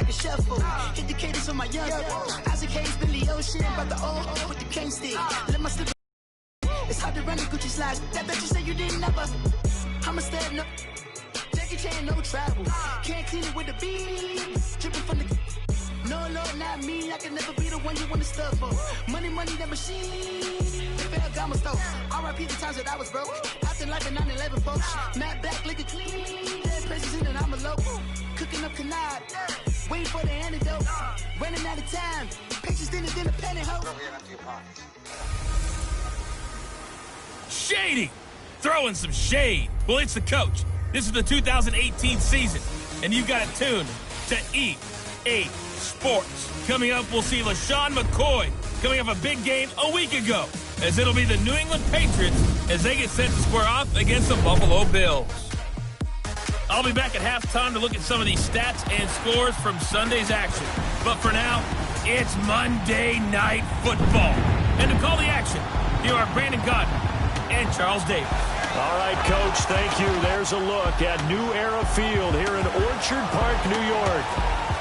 like a shuffle. Hit the cadence on my young. Isaac Hayes, Billy Ocean, about the old with the cane stick. Let my slip. It's hard to run the Gucci slides. That bet you say you didn't never. I'm a step no. Jackie Chan, no travel. Can't clean it with the beat. Dripping from the. No, Lord, not me. I can never be the one you want to stuff for. Money, that machine. Got my stove. R.I.P. the times that I was broke. Acting like a 9/11 folks. Matte black, liquor clean. Dead places in and I'm a local. Cooking up canard. Waiting for the antidote. Running out of time. Pictures than a penny hoe. Shady! Throwing some shade. Well, it's the coach. This is the 2018 season, and you've got it tuned to EA Sports. Coming up, we'll see LaShawn McCoy coming off a big game a week ago, as it'll be the New England Patriots as they get set to square off against the Buffalo Bills. I'll be back at halftime to look at some of these stats and scores from Sunday's action. But for now, it's Monday Night Football. And to call the action, here are Brandon Godden and Charles Davis. All right, Coach, thank you. There's a look at New Era Field here in Orchard Park, New York.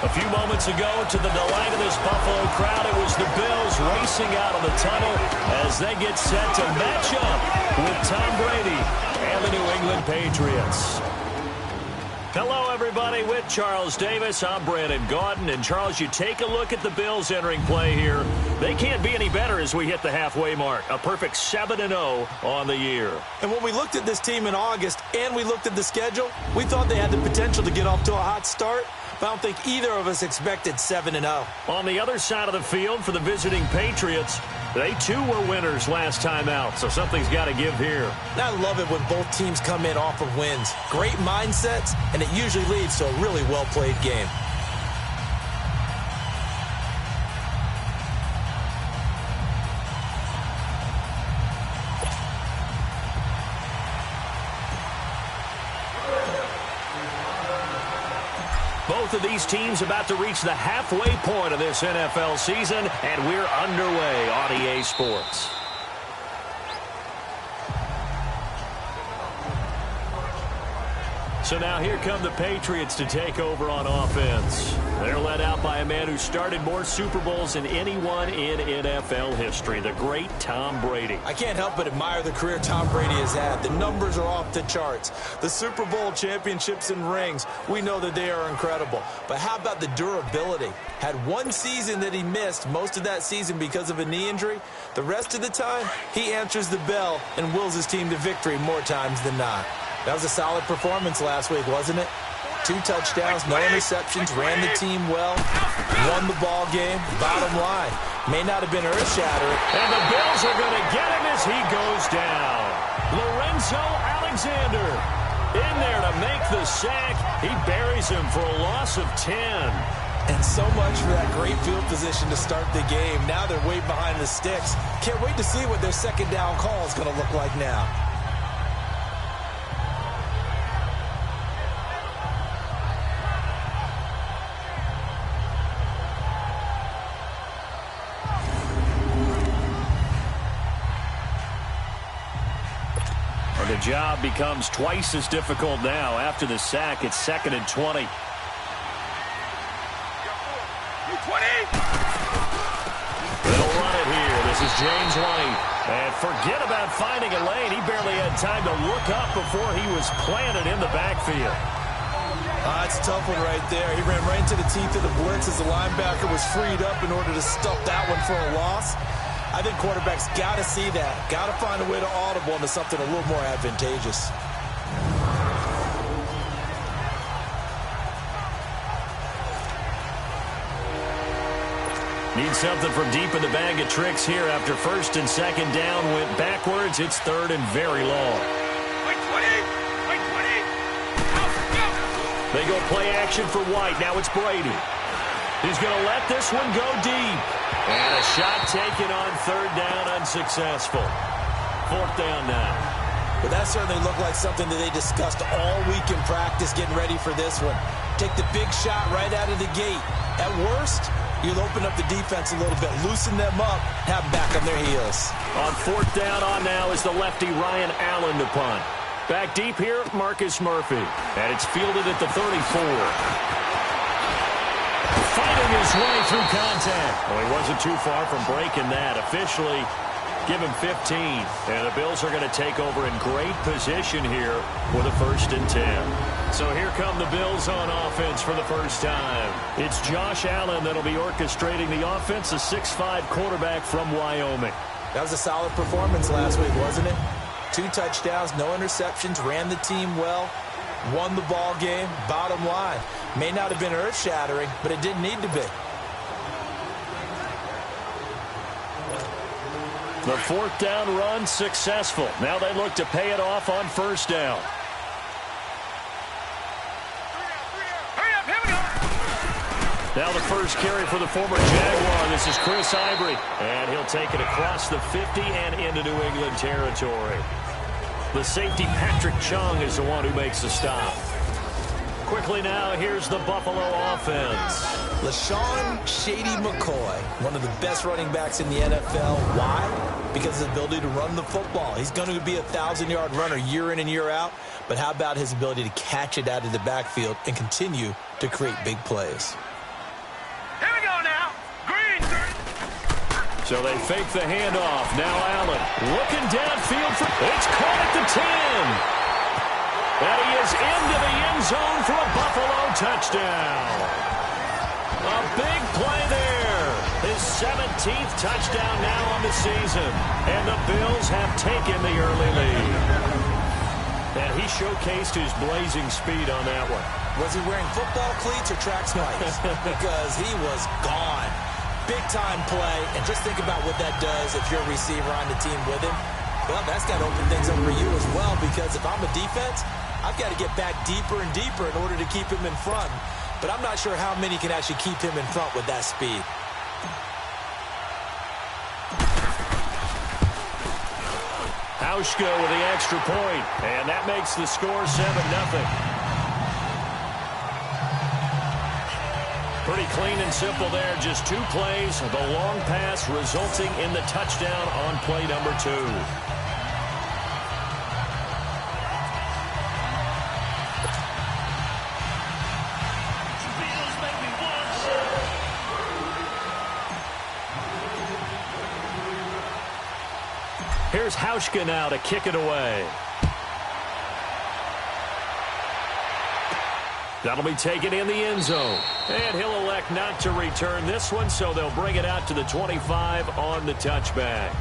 A few moments ago, to the delight of this Buffalo crowd, it was the Bills racing out of the tunnel as they get set to match up with Tom Brady and the New England Patriots. Hello, everybody. With Charles Davis, I'm Brandon Gaudin. And, Charles, you take a look at the Bills entering play here. They can't be any better as we hit the halfway mark. A perfect 7-0 on the year. And when we looked at this team in August and we looked at the schedule, we thought they had the potential to get off to a hot start. But I don't think either of us expected 7-0. On the other side of the field for the visiting Patriots, they too were winners last time out, so something's got to give here. I love it when both teams come in off of wins. Great mindsets, and it usually leads to a really well-played game. Both of these teams about to reach the halfway point of this NFL season, and we're underway on EA Sports. So now here come the Patriots to take over on offense. They're led out by a man who started more Super Bowls than anyone in NFL history, the great Tom Brady. I can't help but admire the career Tom Brady has had. The numbers are off the charts. The Super Bowl championships and rings, we know that they are incredible. But how about the durability? Had one season that he missed, most of that season because of a knee injury. The rest of the time, he answers the bell and wills his team to victory more times than not. That was a solid performance last week, wasn't it? 2 touchdowns, no interceptions, ran the team well, won the ball game. Bottom line, may not have been earth-shattering. And the Bills are going to get him as he goes down. Lorenzo Alexander in there to make the sack. He buries him for a loss of 10. And so much for that great field position to start the game. Now they're way behind the sticks. Can't wait to see what their second down call is going to look like now. The job becomes twice as difficult now. After the sack, it's 2nd and 20. They'll run it here. This is James White. And forget about finding a lane. He barely had time to look up before he was planted in the backfield. That's a tough one right there. He ran right into the teeth of the blitz as the linebacker was freed up in order to stuff that one for a loss. I think quarterbacks got to see that. Got to find a way to audible into something a little more advantageous. Need something from deep in the bag of tricks here after 1st and 2nd down went backwards. It's 3rd and very long. They go play action for White. Now it's Brady. He's going to let this one go deep. And a shot taken on 3rd down, unsuccessful. 4th down now. But that certainly looked like something that they discussed all week in practice getting ready for this one. Take the big shot right out of the gate. At worst, you'll open up the defense a little bit, loosen them up, have them back on their heels. On 4th down on now is the lefty Ryan Allen to punt. Back deep here, Marcus Murphy. And it's fielded at the 34. fighting his way through contact. Well, he wasn't too far from breaking that. Officially, give him 15. And the Bills are going to take over in great position here with a 1st and 10. So here come the Bills on offense for the first time. It's Josh Allen that'll be orchestrating the offense, a 6'5" quarterback from Wyoming. That was a solid performance last week, wasn't it? 2 touchdowns, no interceptions, ran the team well, won the ball game. Bottom line, may not have been earth-shattering, but it didn't need to be. The 4th down run successful. Now they look to pay it off on 1st down. Now the first carry for the former Jaguar. This is Chris Ivory. And he'll take it across the 50 and into New England territory. The safety, Patrick Chung, is the one who makes the stop. Quickly now, here's the Buffalo offense. LaShawn Shady McCoy, one of the best running backs in the NFL. Why? Because of his ability to run the football. He's going to be a 1,000-yard runner year in and year out. But how about his ability to catch it out of the backfield and continue to create big plays? Here we go now. Green. So they fake the handoff. Now Allen looking downfield. It's caught at the 10. And he is into the end zone for a Buffalo touchdown. A big play there. His 17th touchdown now on the season. And the Bills have taken the early lead. And he showcased his blazing speed on that one. Was he wearing football cleats or track spikes? Because he was gone. Big-time play. And just think about what that does if you're a receiver on the team with him. Well, that's got to open things up for you as well, because if I'm a defense, I've got to get back deeper and deeper in order to keep him in front. But I'm not sure how many can actually keep him in front with that speed. Hauschka with the extra point, and that makes the score 7-0. Pretty clean and simple there. Just 2 plays. The long pass resulting in the touchdown on play number 2. Here's Hauschka now to kick it away. That'll be taken in the end zone. And he'll elect not to return this one, so they'll bring it out to the 25 on the touchback.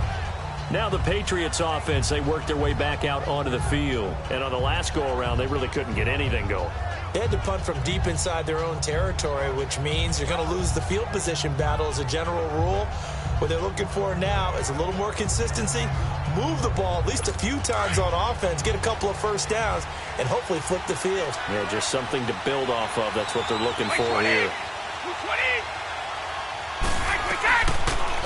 Now the Patriots offense, they work their way back out onto the field. And on the last go-around, they really couldn't get anything going. They had to punt from deep inside their own territory, which means you're going to lose the field position battle as a general rule. What they're looking for now is a little more consistency, move the ball at least a few times on offense, get a couple of first downs, and hopefully flip the field. Yeah, just something to build off of. That's what they're looking for here.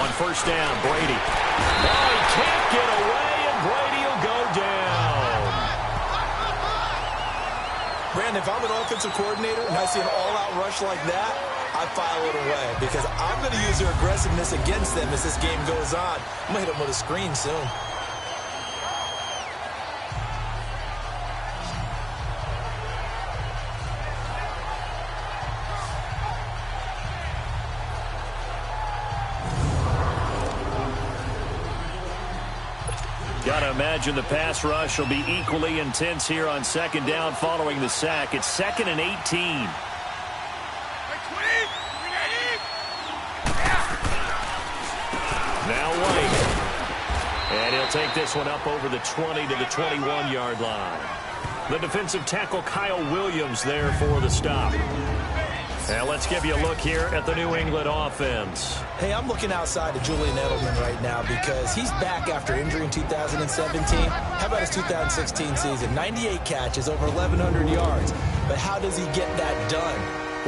On first down, Brady. Oh, he can't get away, and Brady will go down. Brandon, if I'm an offensive coordinator and I see an all-out rush like that, I file it away because I'm going to use their aggressiveness against them as this game goes on. I'm going to hit them with a screen soon. Got to imagine the pass rush will be equally intense here on second down following the sack. It's 2nd and 18. Now White. And he'll take this one up over the 20 to the 21-yard line. The defensive tackle Kyle Williams there for the stop. Now let's give you a look here at the New England offense. Hey, I'm looking outside of Julian Edelman right now because he's back after injury in 2017. How about his 2016 season? 98 catches, over 1,100 yards. But how does he get that done?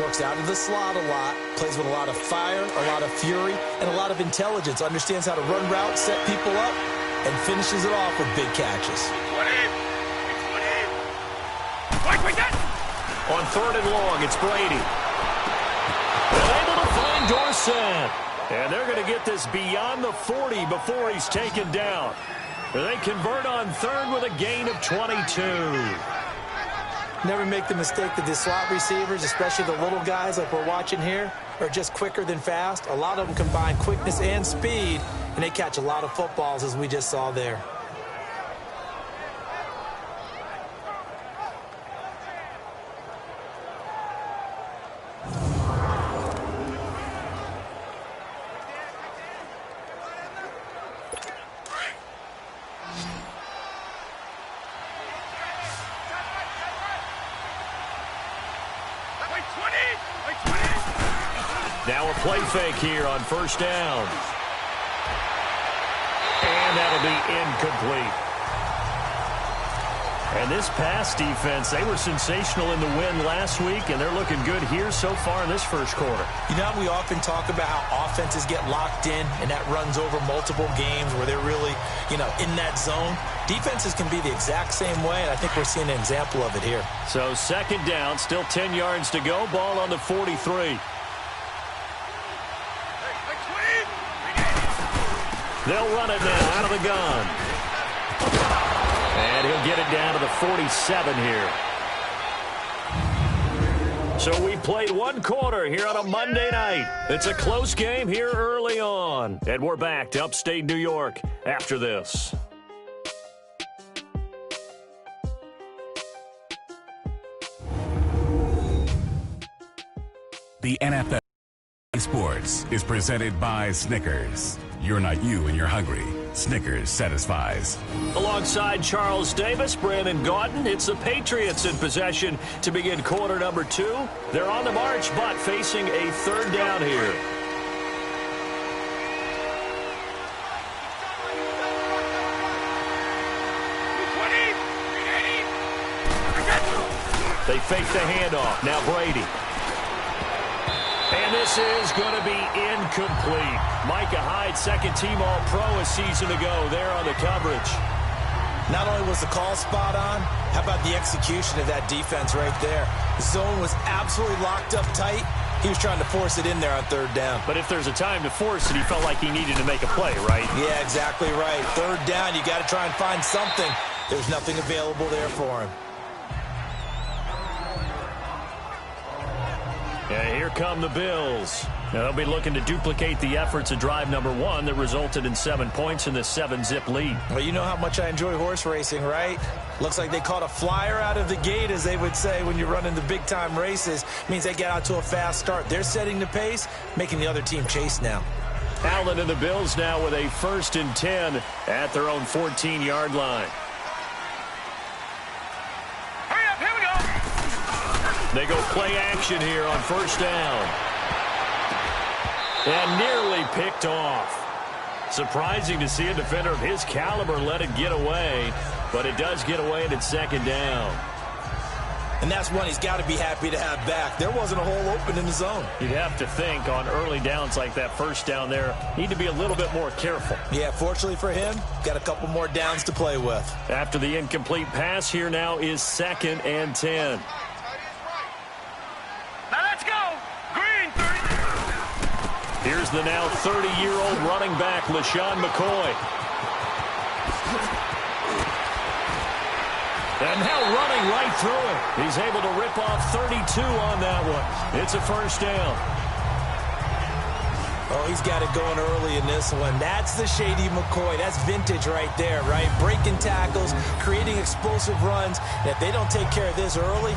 Works out of the slot a lot, plays with a lot of fire, a lot of fury, and a lot of intelligence. Understands how to run routes, set people up, and finishes it off with big catches. On 3rd and long, it's Brady. And able to find Dorsett. And they're going to get this beyond the 40 before he's taken down. They convert on 3rd with a gain of 22. Never make the mistake that the slot receivers, especially the little guys like we're watching here, are just quicker than fast. A lot of them combine quickness and speed, and they catch a lot of footballs, as we just saw there. Now a play fake here on first down. And that'll be incomplete. And this pass defense, they were sensational in the win last week, and they're looking good here so far in this first quarter. You know, we often talk about how offenses get locked in, and that runs over multiple games where they're really, in that zone. Defenses can be the exact same way, and I think we're seeing an example of it here. So second down, still 10 yards to go, ball on the 43. They'll run it now out of the gun. And he'll get it down to the 47 here. So we played one quarter here on a Monday night. It's a close game here early on. And we're back to upstate New York after this. The NFL Sports is presented by Snickers. You're not you when you're hungry. Snickers satisfies. Alongside Charles Davis, Brandon Gaudin, it's the Patriots in possession to begin quarter number 2. They're on the march, but facing a third down here. They fake the handoff. Now Brady. And this is going to be incomplete. Micah Hyde, second-team All-Pro a season ago there on the coverage. Not only was the call spot on, how about the execution of that defense right there? The zone was absolutely locked up tight. He was trying to force it in there on third down. But if there's a time to force it, he felt like he needed to make a play, right? Yeah, exactly right. Third down, you got to try and find something. There's nothing available there for him. Yeah, here come the Bills. Now they'll be looking to duplicate the efforts of drive number 1 that resulted in 7 points in the 7-zip lead. Well, you know how much I enjoy horse racing, right? Looks like they caught a flyer out of the gate, as they would say when you're running the big-time races. Means they get out to a fast start. They're setting the pace, making the other team chase now. Allen and the Bills now with a 1st and 10 at their own 14-yard line. They go play action here on first down. And nearly picked off. Surprising to see a defender of his caliber let it get away, but it does get away and it's second down. And that's one he's got to be happy to have back. There wasn't a hole open in the zone. You'd have to think on early downs like that first down there, need to be a little bit more careful. Yeah, fortunately for him, got a couple more downs to play with. After the incomplete pass, here now is 2nd and 10. Here's the now 30-year-old running back, LaShawn McCoy. And now running right through it. He's able to rip off 32 on that one. It's a first down. Oh, he's got it going early in this one. That's the shady McCoy. That's vintage right there, right? Breaking tackles, creating explosive runs. And if they don't take care of this early,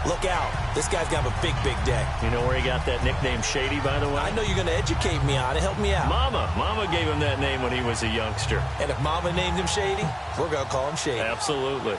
look out. This guy's going to have a big, big day. You know where he got that nickname Shady, by the way? I know you're going to educate me on it. Help me out. Mama gave him that name when he was a youngster. And if Mama named him Shady, we're going to call him Shady. Absolutely.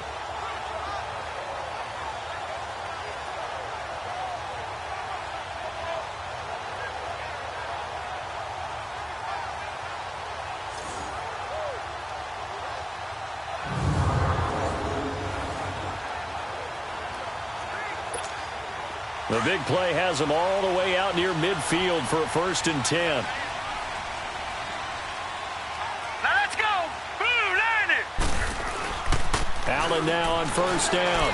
The big play has them all the way out near midfield for a 1st and 10. Now let's go. Blue, line it. Allen now on first down.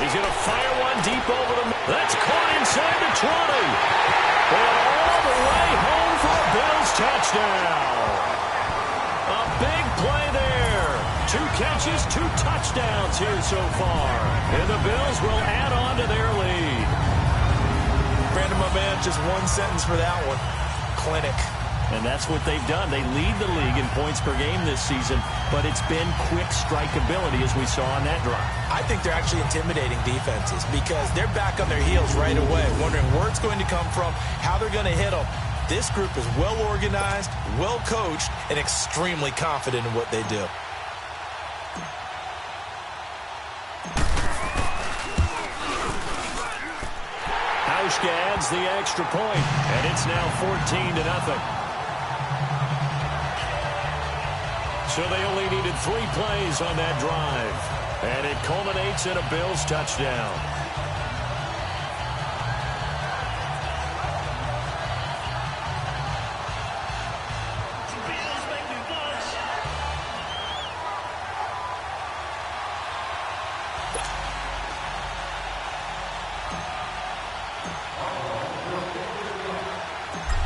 He's going to fire one deep over the... That's caught inside the 20. And all the way home for a Bills touchdown. A big play there. 2 catches, 2 touchdowns here so far. And the Bills will add on to their lead. Brandon, my man, just one sentence for that one. Clinic. And that's what they've done. They lead the league in points per game this season, but it's been quick strike ability as we saw on that drive. I think they're actually intimidating defenses because they're back on their heels right away, wondering where it's going to come from, how they're going to hit them. This group is well organized, well coached, and extremely confident in what they do. Hauschka adds the extra point, and it's now 14-0. So they only needed 3 plays on that drive, and it culminates in a Bills touchdown.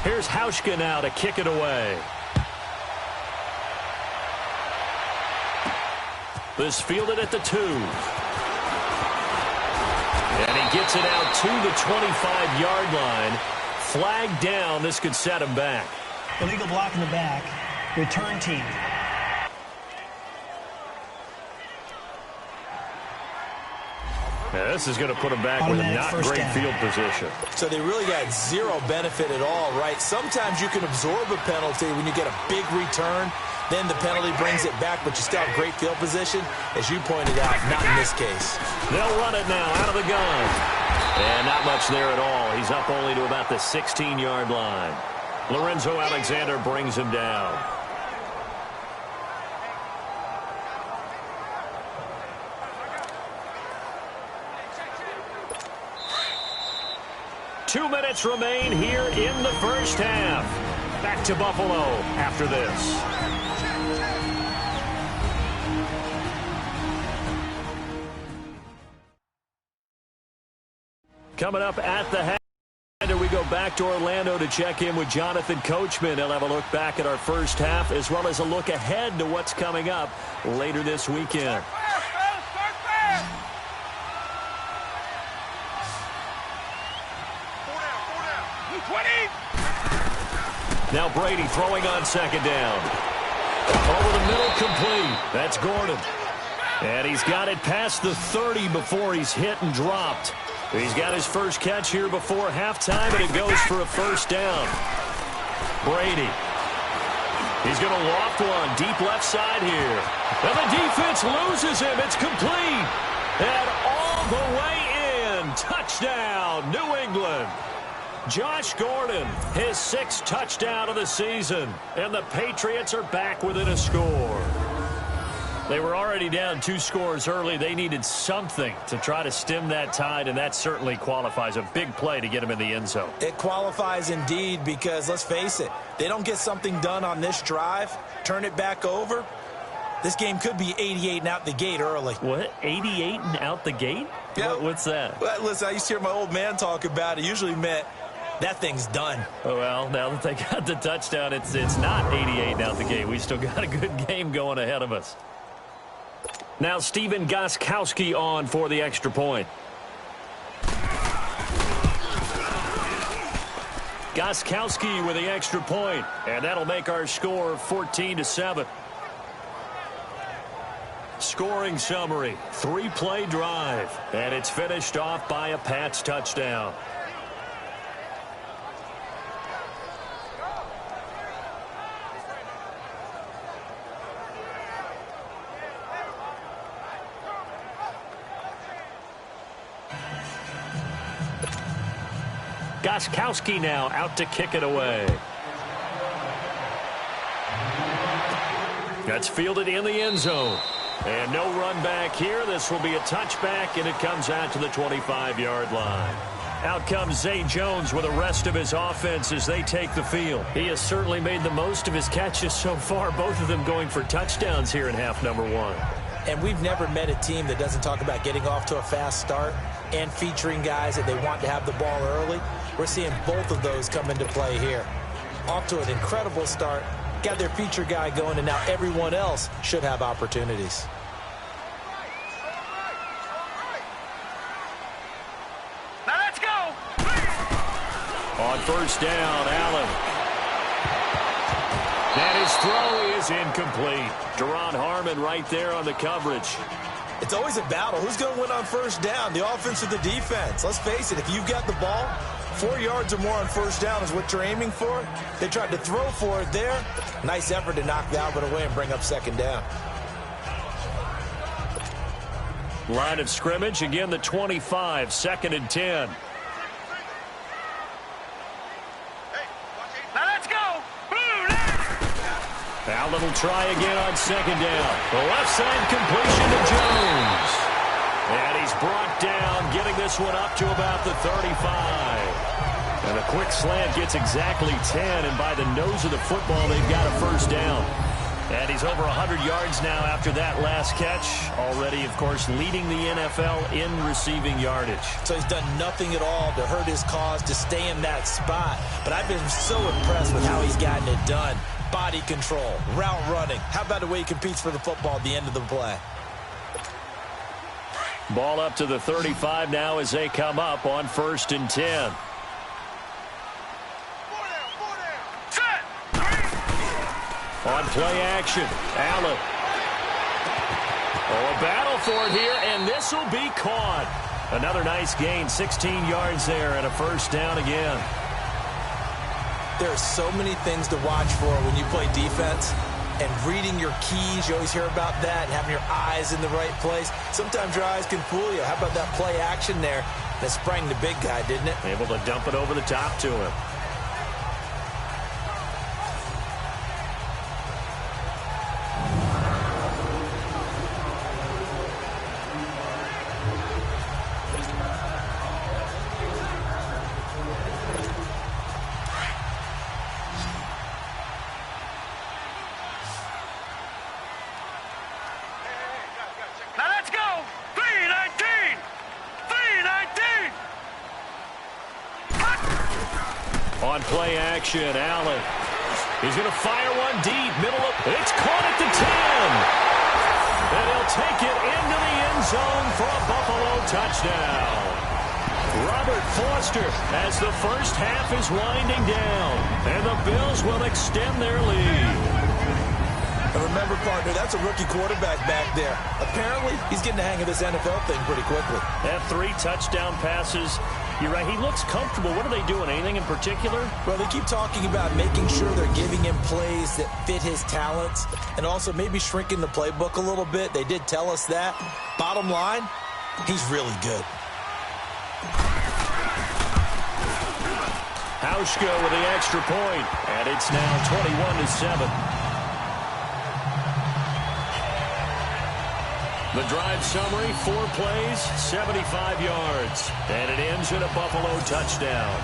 Here's Hauschka now to kick it away. This fielded at the 2. And he gets it out to the 25-yard line. Flag down. This could set him back. Illegal block in the back. Return team. Yeah, this is going to put him back with a not great field position. So they really got zero benefit at all, right? Sometimes you can absorb a penalty when you get a big return. Then the penalty brings it back, but you still have great field position. As you pointed out, not in this case. They'll run it now out of the gun. And not much there at all. He's up only to about the 16-yard line. Lorenzo Alexander brings him down. Two minutes remain here in the first half. Back to Buffalo after this. Coming up at the half, we go back to Orlando to check in with Jonathan Coachman. He'll have a look back at our first half as well as a look ahead to what's coming up later this weekend. Now Brady throwing on second down. Over the middle, complete. That's Gordon. And he's got it past the 30 before he's hit and dropped. He's got his first catch here before halftime, and it goes for a first down. Brady. He's going to loft one deep left side here. And the defense loses him. It's complete. And all the way in. Touchdown, New England. Josh Gordon, his 6th touchdown of the season, and the Patriots are back within a score. They were already down 2 scores early. They needed something to try to stem that tide, and that certainly qualifies. A big play to get him in the end zone. It qualifies indeed because, let's face it, they don't get something done on this drive, turn it back over, this game could be 88 and out the gate early. What? 88 and out the gate? Yeah. What's that? Well, listen, I used to hear my old man talk about it. Usually meant that thing's done. Oh, well, now that they got the touchdown, it's not 88 out the gate. We still got a good game going ahead of us. Now Stephen Gostkowski on for the extra point. Gostkowski with the extra point, and that'll make our score 14-7. Scoring summary, 3-play drive, and it's finished off by a Pats touchdown. Gostkowski now out to kick it away. That's fielded in the end zone. And no run back here. This will be a touchback, and it comes out to the 25-yard line. Out comes Zay Jones with the rest of his offense as they take the field. He has certainly made the most of his catches so far, both of them going for touchdowns here in half number 1. And we've never met a team that doesn't talk about getting off to a fast start and featuring guys that they want to have the ball early. We're seeing both of those come into play here. Off to an incredible start, got their feature guy going, and now everyone else should have opportunities. Now let's go. On first down, Allen. And his throw is incomplete. Deron Harmon right there on the coverage. It's always a battle. Who's going to win on first down, the offense or the defense? Let's face it, if you've got the ball, 4 yards or more on first down is what you're aiming for. They tried to throw for it there. Nice effort to knock Albert away and bring up second down. Line of scrimmage, again the 25, 2nd and 10. Now let's go. Allen will try again on second down. The left side completion to Jones. And he's brought down, getting this one up to about the 35. And a quick slant gets exactly 10, and by the nose of the football, they've got a first down. And he's over 100 yards now after that last catch. Already, of course, leading the NFL in receiving yardage. So he's done nothing at all to hurt his cause, to stay in that spot. But I've been so impressed with how he's gotten it done. Body control, route running. How about the way he competes for the football at the end of the play? Ball up to the 35 now as they come up on 1st and 10. On play action, Allen. Oh, a battle for it here, and this will be caught. Another nice gain, 16 yards there, and a first down again. There are so many things to watch for when you play defense. And reading your keys, you always hear about that, and having your eyes in the right place. Sometimes your eyes can fool you. How about that play action there? That sprang the big guy, didn't it? Able to dump it over the top to him. Now let's go. 319. 319. On play action, Allen. He's going to fire one deep, middle of... It's caught at the 10. And he'll take it into the end zone for a Buffalo touchdown. Robert Foster as the first half is winding down. And the Bills will extend their lead. And remember, partner, that's a rookie quarterback back there. Apparently, he's getting the hang of this NFL thing pretty quickly. They have 3 touchdown passes. You're right, he looks comfortable. What are they doing? Anything in particular? Well, they keep talking about making sure they're giving him plays that fit his talents and also maybe shrinking the playbook a little bit. They did tell us that. Bottom line, he's really good. Hauschka with the extra point, and it's now 21-7. The drive summary, 4 plays, 75 yards. And it ends in a Buffalo touchdown.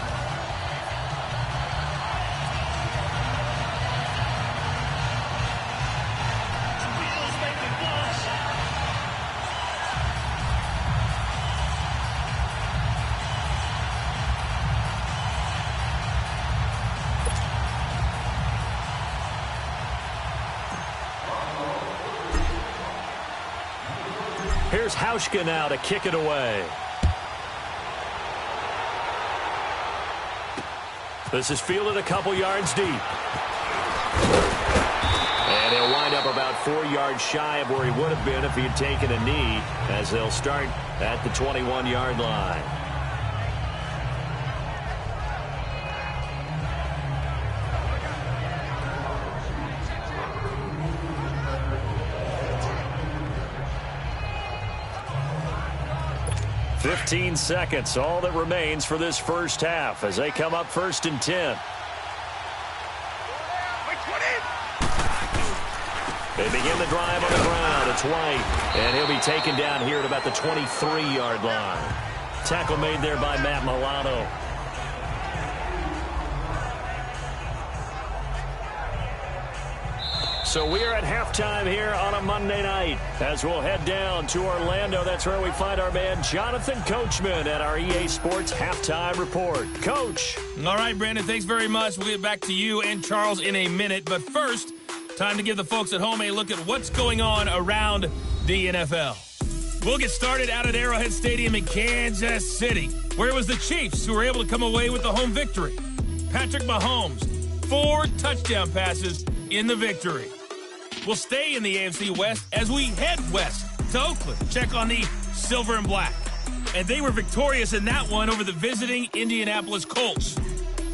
Here's Hauschka now to kick it away. This is fielded a couple yards deep. And he'll wind up about 4 yards shy of where he would have been if he had taken a knee, as they'll start at the 21-yard line. "15 seconds, all that remains for this first half as they come up 1st and 10. They begin the drive on the ground. It's White, and he'll be taken down here at about the 23-yard line. Tackle made there by Matt Milano. So we are at halftime here on a Monday night as we'll head down to Orlando. That's where we find our man Jonathan Coachman at our EA Sports Halftime Report. Coach. All right, Brandon, thanks very much. We'll get back to you and Charles in a minute. But first, time to give the folks at home a look at what's going on around the NFL. We'll get started out at Arrowhead Stadium in Kansas City, where it was the Chiefs who were able to come away with the home victory. Patrick Mahomes, 4 touchdown passes in the victory. We'll stay in the AFC West as we head west to Oakland. Check on the Silver and Black. And they were victorious in that one over the visiting Indianapolis Colts.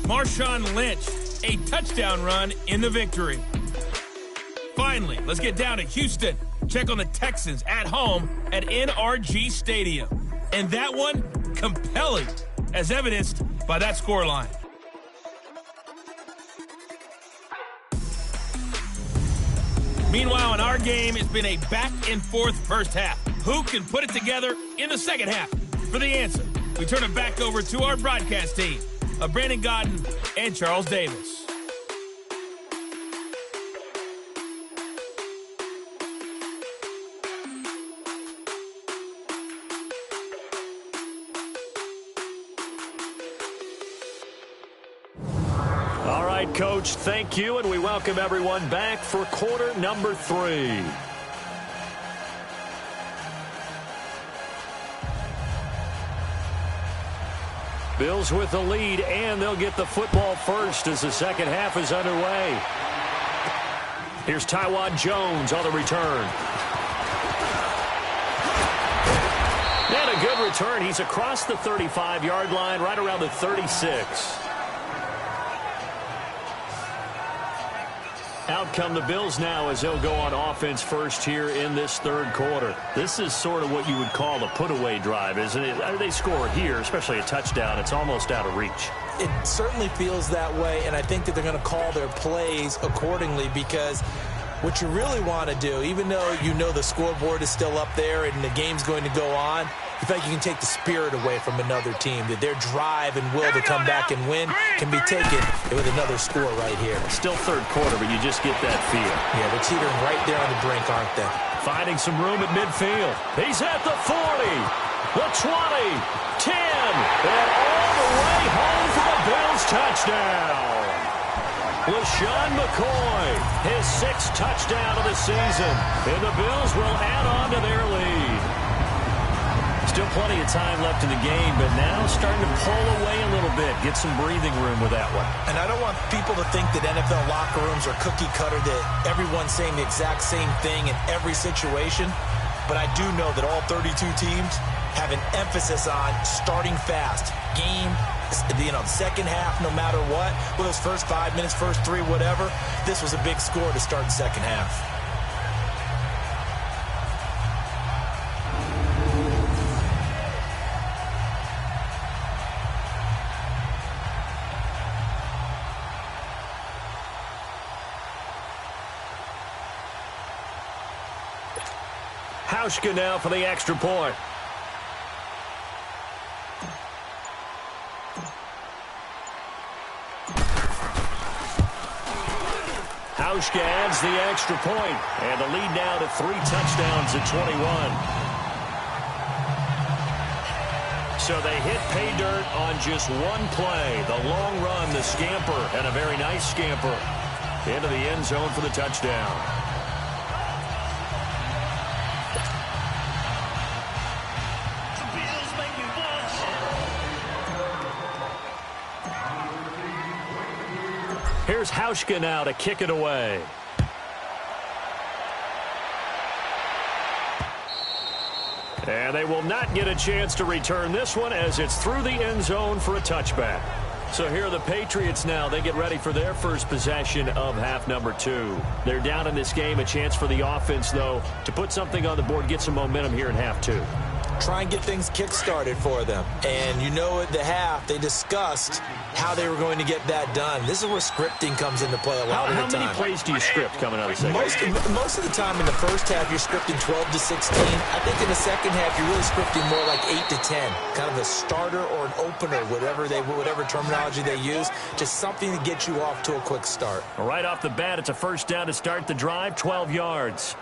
Marshawn Lynch, a touchdown run in the victory. Finally, let's get down to Houston. Check on the Texans at home at NRG Stadium. And that one, compelling, as evidenced by that scoreline. Meanwhile, in our game, it's been a back-and-forth first half. Who can put it together in the second half? For the answer, we turn it back over to our broadcast team of Brandon Godden and Charles Davis. All right, Coach, thank you, and we welcome everyone back for quarter number 3. Bills with the lead, and they'll get the football first as the second half is underway. Here's Taiwan Jones on the return. And a good return. He's across the 35-yard line, right around the 36. Out come the Bills now as they'll go on offense first here in this third quarter. This is sort of what you would call a put-away drive, isn't it? They score here, especially a touchdown. It's almost out of reach. It certainly feels that way, and I think that they're going to call their plays accordingly because what you really want to do, even though you know the scoreboard is still up there and the game's going to go on, you feel like you can take the spirit away from another team, that their drive and will to come back and win can be taken with another score right here. Still third quarter, but you just get that feel. Yeah, they're teetering right there on the brink, aren't they? Finding some room at midfield. He's at the 40, the 20, 10, and all the way home for the Bills touchdown. LaShawn McCoy, his 6th touchdown of the season, and the Bills will add on to their lead. Still plenty of time left in the game, but now starting to pull away a little bit, get some breathing room with that one. And I don't want people to think that NFL locker rooms are cookie cutter, that everyone's saying the exact same thing in every situation. But I do know that all 32 teams have an emphasis on starting fast. Game, second half, no matter what. Well, those first 5 minutes, first 3, whatever. This was a big score to start the second half. Hauschka now for the extra point. Hauschka adds the extra point, and the lead now to 3 touchdowns at 21. So they hit pay dirt on just one play. The long run, the scamper, and a very nice scamper into the end zone for the touchdown. Here's Hauschka now to kick it away. And they will not get a chance to return this one as it's through the end zone for a touchback. So here are the Patriots now. They get ready for their first possession of half number 2. They're down in this game. A chance for the offense, though, to put something on the board, get some momentum here in half 2. Try and get things kick-started for them. And you know at the half, they discussed how they were going to get that done. This is where scripting comes into play a lot of the time. How many plays do you script coming out of the second half? Most of the time in the first half, you're scripting 12 to 16. I think in the second half, you're really scripting more like 8 to 10. Kind of a starter or an opener, whatever terminology they use. Just something to get you off to a quick start. Right off the bat, it's a first down to start the drive, 12 yards.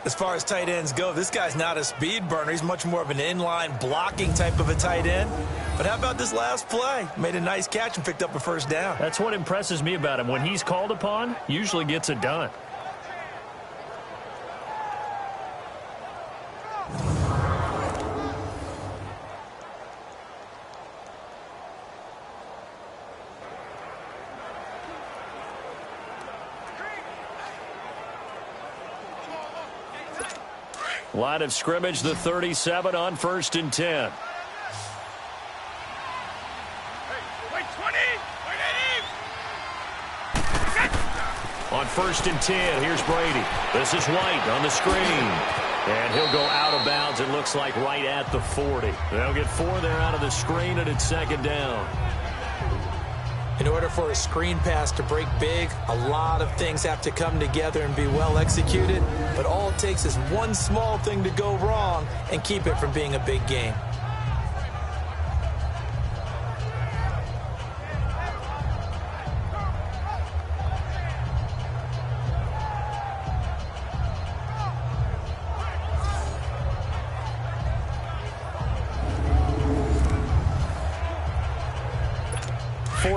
As far as tight ends go, this guy's not a speed burner. He's much more of an inline blocking type of a tight end. But how about this last play? Made a nice catch and picked up a first down. That's what impresses me about him. When he's called upon, usually gets it done. Line of scrimmage, the 37 on 1st and 10. On 1st and 10, here's Brady. This is White on the screen. And he'll go out of bounds, it looks like, right at the 40. They'll get 4 there out of the screen, and it's 2nd down. In order for a screen pass to break big, a lot of things have to come together and be well executed. But all it takes is one small thing to go wrong and keep it from being a big game.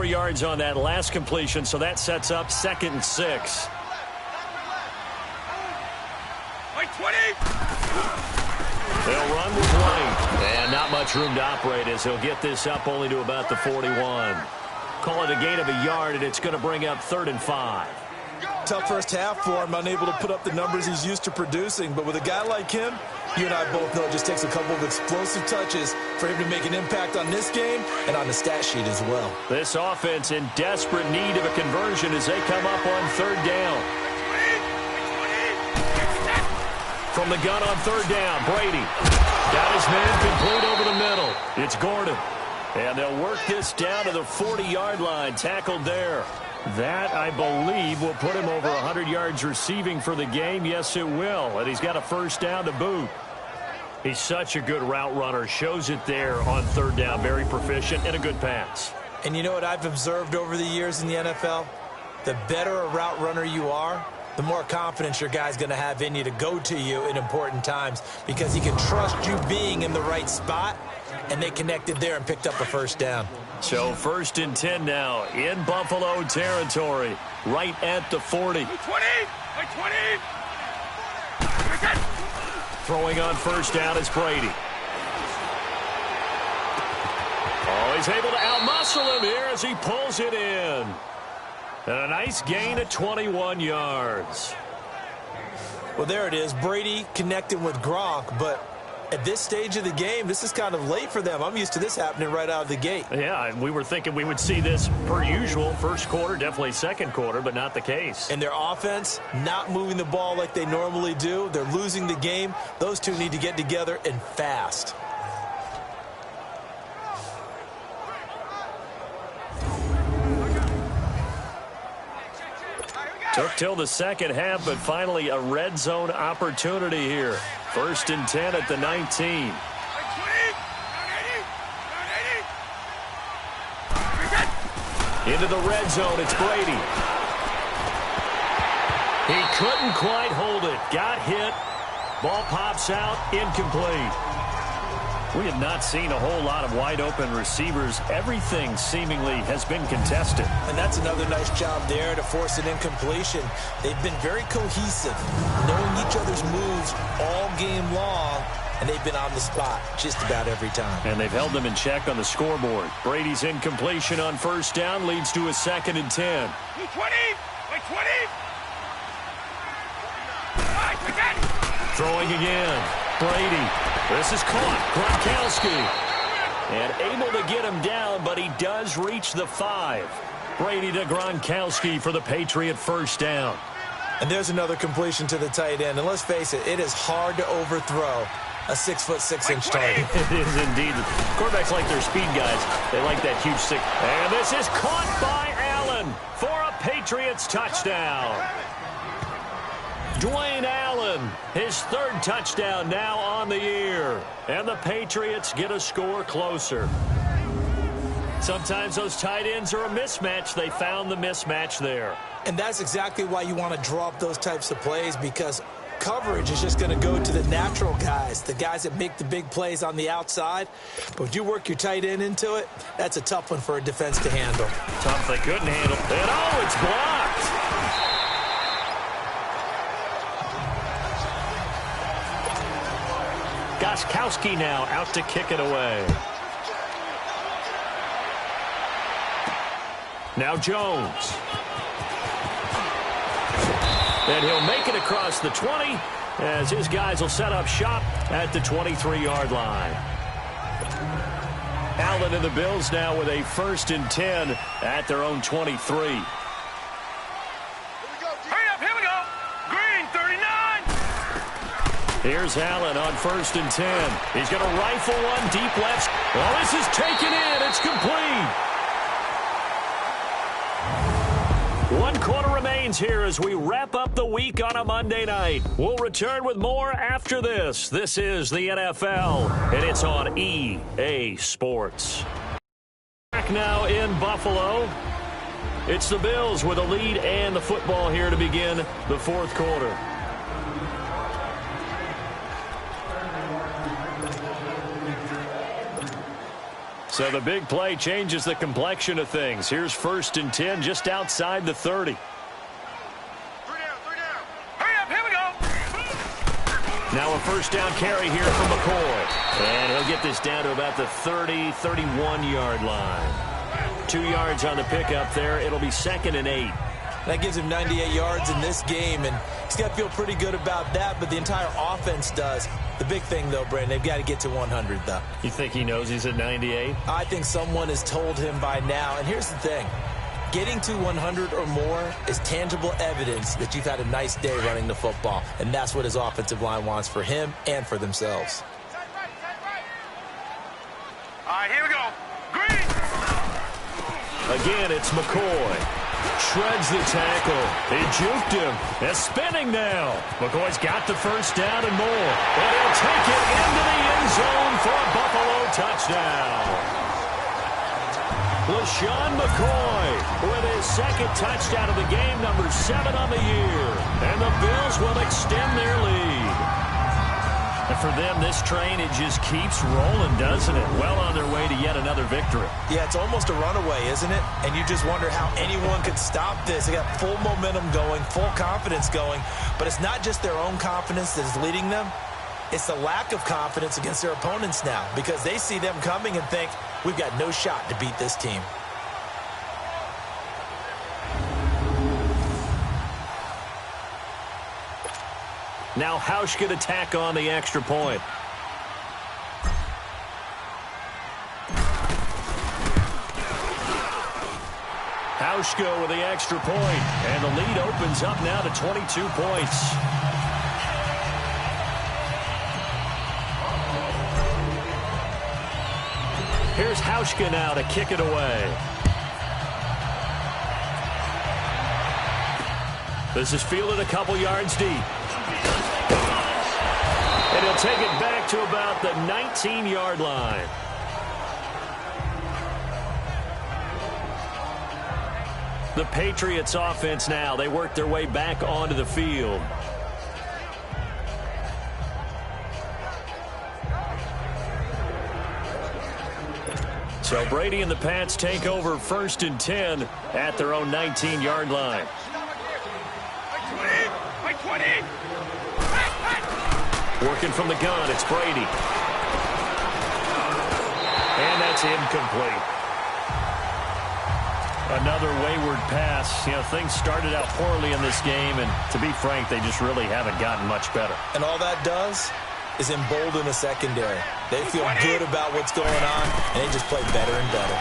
Yards on that last completion, so that sets up 2nd and 6. They'll run with White, and not much room to operate as he'll get this up only to about the 41. Call it a gain of a yard, and it's going to bring up 3rd and 5. Tough first half for him, unable to put up the numbers he's used to producing. But with a guy like him, you and I both know it just takes a couple of explosive touches for him to make an impact on this game and on the stat sheet as well. This offense in desperate need of a conversion as they come up on 3rd down. From the gun on 3rd down, Brady got his man complete over the middle. It's Gordon. And they'll work this down to the 40-yard line, tackled there. That, I believe, will put him over 100 yards receiving for the game. Yes, it will. And he's got a 1st down to boot. He's such a good route runner. Shows it there on 3rd down. Very proficient and a good pass. And you know what I've observed over the years in the NFL? The better a route runner you are, the more confidence your guy's going to have in you to go to you in important times because he can trust you being in the right spot, and they connected there and picked up a 1st down. So 1st and 10 now in Buffalo territory, right at the 40. 20. Throwing on 1st down is Brady. Oh, he's able to outmuscle him here as he pulls it in. And a nice gain of 21 yards. Well, there it is. Brady connecting with Gronk, but at this stage of the game, this is kind of late for them. I'm used to this happening right out of the gate. Yeah, and we were thinking we would see this per usual. 1st quarter, definitely 2nd quarter, but not the case. And their offense not moving the ball like they normally do. They're losing the game. Those two need to get together and fast. Took till the 2nd half, but finally a red zone opportunity here. 1st and 10 at the 19. Into the red zone, it's Brady. He couldn't quite hold it. Got hit. Ball pops out, incomplete. We have not seen a whole lot of wide-open receivers. Everything seemingly has been contested. And that's another nice job there to force an incompletion. They've been very cohesive, knowing each other's moves all game long, and they've been on the spot just about every time. And they've held them in check on the scoreboard. Brady's incompletion on 1st down leads to a 2nd and 10. 20. Throwing again. Brady. This is caught. Gronkowski. And able to get him down, but he does reach the 5. Brady to Gronkowski for the Patriot 1st down. And there's another completion to the tight end. And let's face it, it is hard to overthrow a 6'6" target. It is indeed. Quarterbacks like their speed guys. They like that huge 6. And this is caught by Allen for a Patriots touchdown. Dwayne Allen, his 3rd touchdown now on the year. And the Patriots get a score closer. Sometimes those tight ends are a mismatch. They found the mismatch there. And that's exactly why you want to draw up those types of plays, because coverage is just going to go to the natural guys, the guys that make the big plays on the outside. But if you work your tight end into it, that's a tough one for a defense to handle. Tough they couldn't handle. And oh, it's blocked. Gronkowski now out to kick it away. Now Jones. And he'll make it across the 20, as his guys will set up shop at the 23-yard line. Allen and the Bills now with a 1st and 10 at their own 23. Hurry up, here we go. Green, 39. Here's Allen on 1st and 10. He's going to rifle one deep left. Well, this is taken in. It's complete. 1 quarter remains here as we wrap up the week on a Monday night. We'll return with more after this. This is the NFL, and it's on EA Sports. Back now in Buffalo. It's the Bills with a lead and the football here to begin the 4th quarter. So the big play changes the complexion of things. Here's 1st and 10 just outside the 30. 3 down. Hurry up, here we go. Now a 1st down carry here from McCoy. And he'll get this down to about the 30, 31-yard line. 2 yards on the pickup there. It'll be 2nd and 8. That gives him 98 yards in this game, and he's got to feel pretty good about that, but the entire offense does. The big thing, though, Brandon, they've got to get to 100, though. You think he knows he's at 98? I think someone has told him by now, and here's the thing. Getting to 100 or more is tangible evidence that you've had a nice day running the football, and that's what his offensive line wants for him and for themselves. All right, here we go. Green. Again, it's McCoy. Shreds the tackle. He juked him. They're spinning now. McCoy's got the 1st down and more. And he'll take it into the end zone for a Buffalo touchdown. LaShawn McCoy with his 2nd touchdown of the game, number 7 on the year. And the Bills will extend their lead. And for them, this train, it just keeps rolling, doesn't it? Well on their way to yet another victory. Yeah, it's almost a runaway, isn't it? And you just wonder how anyone could stop this. They got full momentum going, full confidence going. But it's not just their own confidence that is leading them. It's the lack of confidence against their opponents now, because they see them coming and think, we've got no shot to beat this team. Now Hauschka to tack on the extra point. Hauschka with the extra point, and the lead opens up now to 22 points. Here's Hauschka now to kick it away. This is fielded a couple yards deep. And he'll take it back to about the 19-yard line. The Patriots offense now. They work their way back onto the field. So Brady and the Pats take over 1st and 10 at their own 19-yard line. 20. Working from the gun, it's Brady. And that's incomplete. Another wayward pass. You know, things started out poorly in this game, and to be frank, they just really haven't gotten much better. And all that does is embolden the secondary. They feel good about what's going on, and they just play better and better.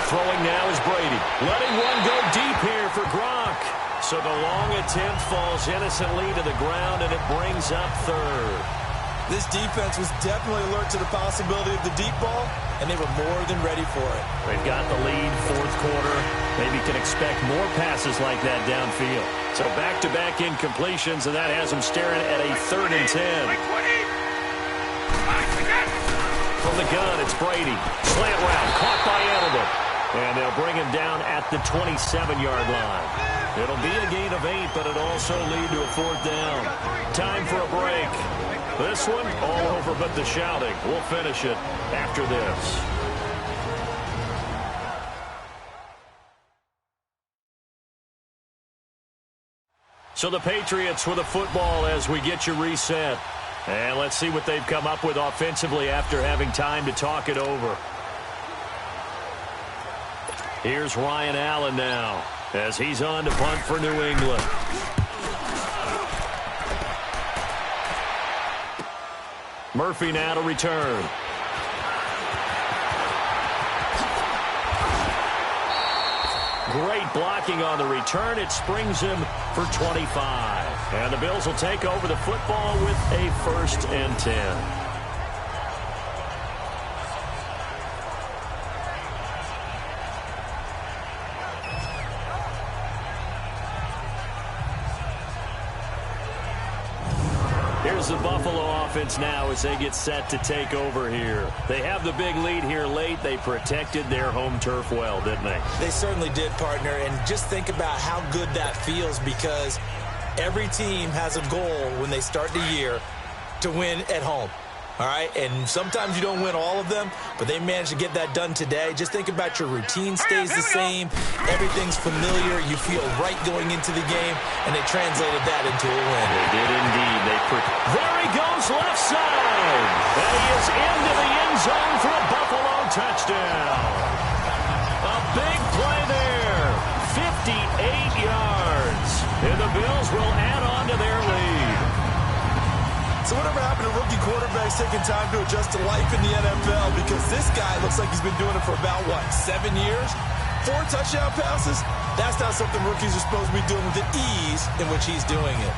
Throwing now is Brady. Letting one go deep here for Gronk. So the long attempt falls innocently to the ground, and it brings up 3rd. This defense was definitely alert to the possibility of the deep ball, and they were more than ready for it. They've got the lead, 4th quarter. Maybe can expect more passes like that downfield. So back-to-back incompletions, and that has them staring at a 3rd and 10. From the gun, it's Brady. Slant route, caught by Edelman. And they'll bring him down at the 27-yard line. It'll be a gain of 8, but it'll also lead to a 4th down. Time for a break. This one, all over but the shouting. We'll finish it after this. So the Patriots with a football as we get you reset. And let's see what they've come up with offensively after having time to talk it over. Here's Ryan Allen now as he's on to punt for New England. Murphy now to return. Great blocking on the return. It springs him for 25. And the Bills will take over the football with a 1st and 10. Here's the Buffalo offense now as they get set to take over here. They have the big lead here late. They protected their home turf well, didn't they? They certainly did, partner. And just think about how good that feels, because every team has a goal when they start the year to win at home. All right, and sometimes you don't win all of them, but they managed to get that done today. Just think about your routine stays the same. Everything's familiar. You feel right going into the game, and they translated that into a win. They did indeed. There he goes left side. And he is into the end zone for a Buffalo touchdown. A big play there. 58 yards. And the Bills will add on to their lead. So whatever happened to rookie quarterbacks taking time to adjust to life in the NFL? Because this guy looks like he's been doing it for about, 7 years? 4 touchdown passes? That's not something rookies are supposed to be doing with the ease in which he's doing it.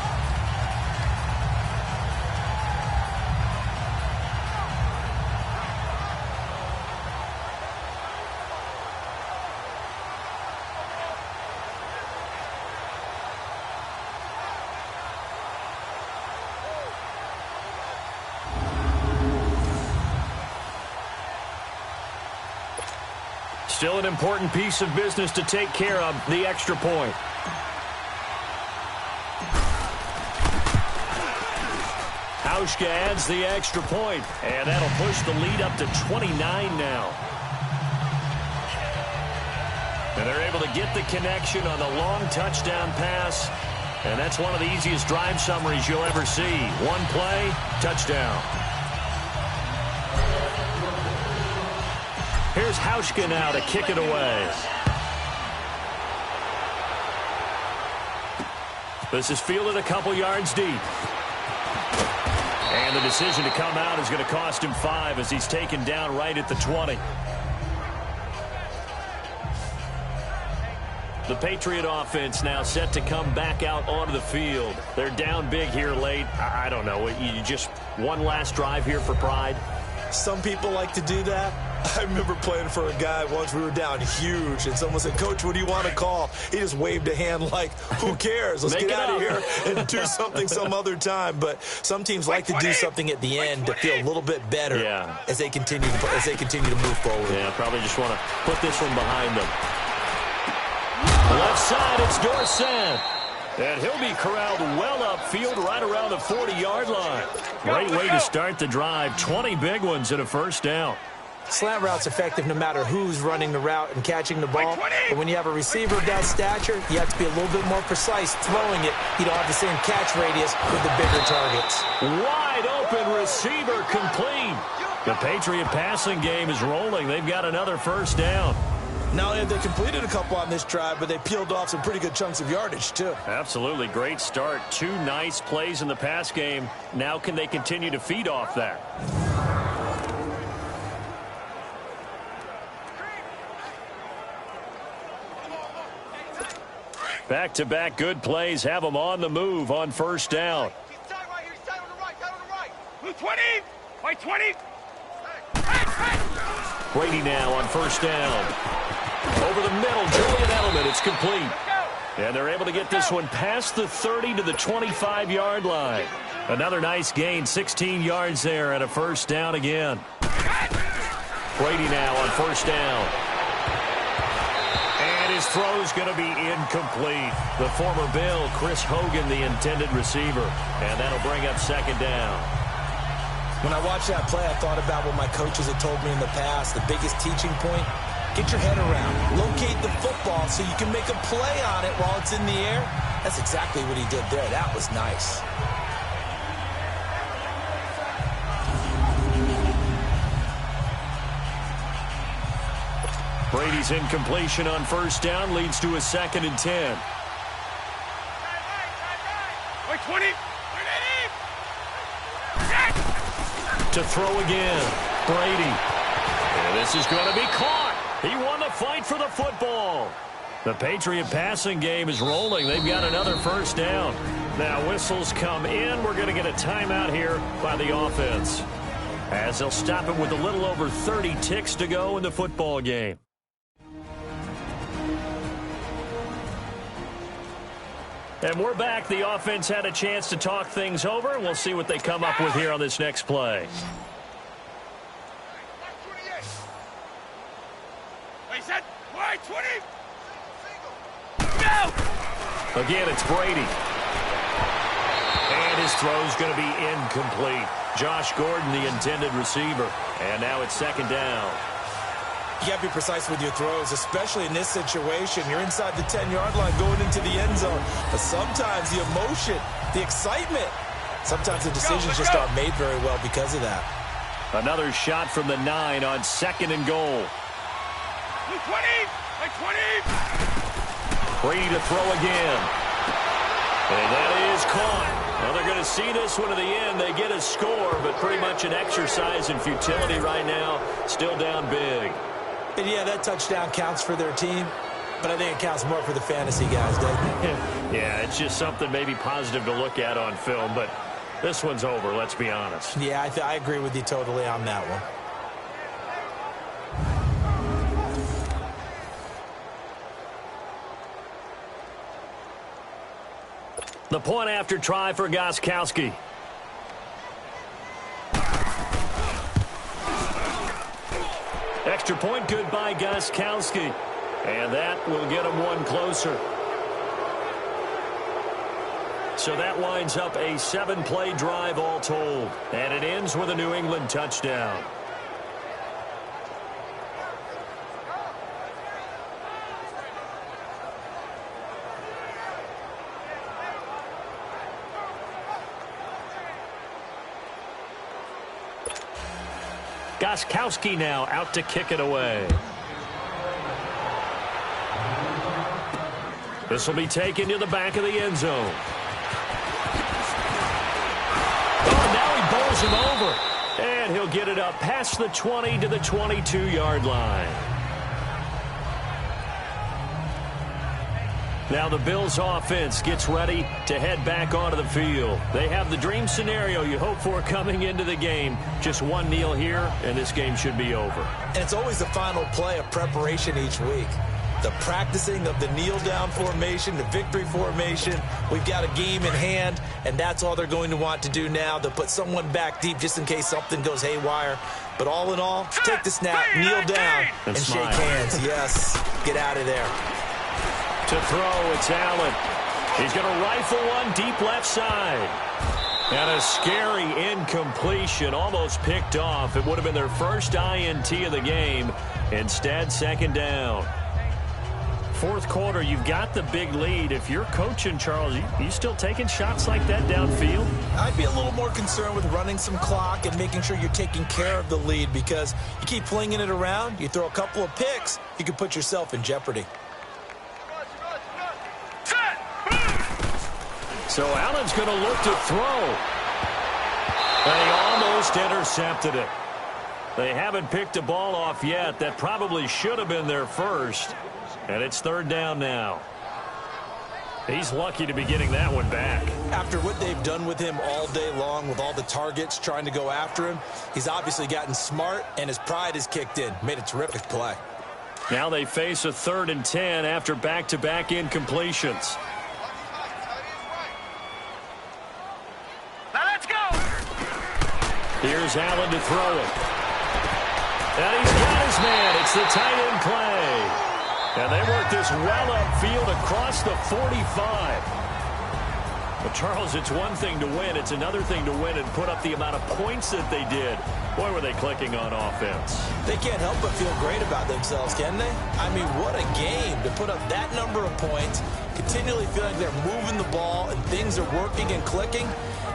Still an important piece of business to take care of, the extra point. Hauschka adds the extra point, and that'll push the lead up to 29 now. And they're able to get the connection on the long touchdown pass, and that's one of the easiest drive summaries you'll ever see. One play, touchdown. Here's Hauschka now to kick it away. This is fielded a couple yards deep. And the decision to come out is going to cost him 5 as he's taken down right at the 20. The Patriot offense now set to come back out onto the field. They're down big here late. I don't know. You just one last drive here for pride? Some people like to do that. I remember playing for a guy once. We were down huge, and someone said, "Coach, what do you want to call?" He just waved a hand like, who cares? Let's get out of here and do something some other time. But some teams like to do something at the end to feel a little bit better as they continue to move forward. Yeah, probably just want to put this one behind them. Left side, it's Dorsett. And he'll be corralled well upfield right around the 40-yard line. Great way to start the drive. 20 big ones and a first down. Slant route's effective no matter who's running the route and catching the ball. But when you have a receiver of that stature, you have to be a little bit more precise throwing it. You don't have the same catch radius with the bigger targets. Wide open receiver complete. The Patriot passing game is rolling. They've got another first down. Not only have they completed a couple on this drive, but they peeled off some pretty good chunks of yardage, too. Absolutely. Great start. 2 nice plays in the pass game. Now can they continue to feed off that? Back-to-back good plays have them on the move on first down. Blue 20! White 20! Brady now on first down. Over the middle, Julian Edelman. It's complete. And they're able to get this one past the 30 to the 25-yard line. Another nice gain, 16 yards there and a first down again. Brady now on first down. And his throw's going to be incomplete. The former Bill, Chris Hogan, the intended receiver. And that'll bring up second down. When I watched that play, I thought about what my coaches had told me in the past. The biggest teaching point, get your head around. Locate the football so you can make a play on it while it's in the air. That's exactly what he did there. That was nice. Brady's incompletion on first down leads to a 2nd and 10. White 20! To To throw again. Brady. And this is going to be caught. He won the fight for the football. The Patriot passing game is rolling. They've got another first down. Now whistles come in. We're going to get a timeout here by the offense, as they'll stop it with a little over 30 ticks to go in the football game. And we're back. The offense had a chance to talk things over, and we'll see what they come up with here on this next play. Again, it's Brady. And his throw's going to be incomplete. Josh Gordon, the intended receiver. And now it's second down. You got to be precise with your throws, especially in this situation. You're inside the 10-yard line going into the end zone. But sometimes the emotion, the excitement, sometimes the decisions just aren't made very well because of that. Another shot from the 9 on second and goal. 20! Brady to throw again. And that is caught. Well, they're going to see this one to the end. They get a score, but pretty much an exercise in futility right now. Still down big. And yeah, that touchdown counts for their team, but I think it counts more for the fantasy guys, doesn't it? Yeah, it's just something maybe positive to look at on film, but this one's over, let's be honest. Yeah, I agree with you totally on that one. The point after try for Gostkowski. Extra point good by Gostkowski. And that will get him one closer. So that winds up a 7-play drive all told. And it ends with a New England touchdown. Gostkowski now out to kick it away. This will be taken to the back of the end zone. Oh, now he bowls him over. And he'll get it up past the 20 to the 22-yard line. Now the Bills offense gets ready to head back onto the field. They have the dream scenario you hope for coming into the game. Just one kneel here, and this game should be over. And it's always the final play of preparation each week. The practicing of the kneel-down formation, the victory formation. We've got a game in hand, and that's all they're going to want to do now. They'll put someone back deep just in case something goes haywire. But all in all, take the snap, kneel down, and shake hands. Yes, get out of there. To throw, it's Allen. He's going to rifle one deep left side. And a scary incompletion, almost picked off. It would have been their first INT of the game. Instead, second down. Fourth quarter, you've got the big lead. If you're coaching, Charles, you still taking shots like that downfield? I'd be a little more concerned with running some clock and making sure you're taking care of the lead, because you keep flinging it around, you throw a couple of picks, you can put yourself in jeopardy. So Allen's going to look to throw. And he almost intercepted it. They haven't picked a ball off yet. That probably should have been their first. And it's third down now. He's lucky to be getting that one back. After what they've done with him all day long, with all the targets trying to go after him, he's obviously gotten smart, and his pride has kicked in. Made a terrific play. Now they face a 3rd and 10 after back-to-back incompletions. Here's Allen to throw it. And he's got his man. It's the tight end play. And they work this well upfield across the 45. But, Charles, it's one thing to win. It's another thing to win and put up the amount of points that they did. Boy, were they clicking on offense. They can't help but feel great about themselves, can they? I mean, what a game to put up that number of points, continually feel like they're moving the ball and things are working and clicking.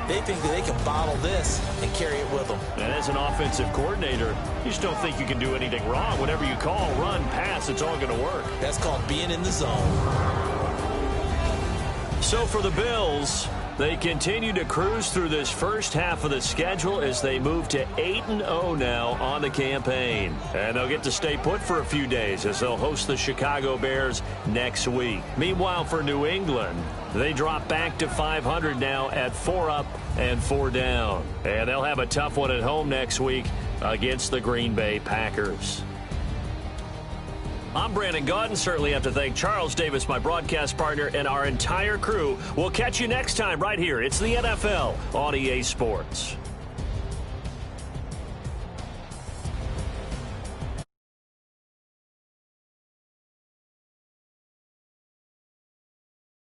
They think that they can bottle this and carry it with them. And as an offensive coordinator, you just don't think you can do anything wrong. Whatever you call, run, pass, it's all going to work. That's called being in the zone. So for the Bills, They continue to cruise through this first half of the schedule as they move to 8-0 now on the campaign. And they'll get to stay put for a few days as they'll host the Chicago Bears next week. Meanwhile, for New England, they drop back to 500 now at 4 up and 4 down. And they'll have a tough one at home next week against the Green Bay Packers. I'm Brandon Gaudin. Certainly have to thank Charles Davis, my broadcast partner, and our entire crew. We'll catch you next time right here. It's the NFL on EA Sports.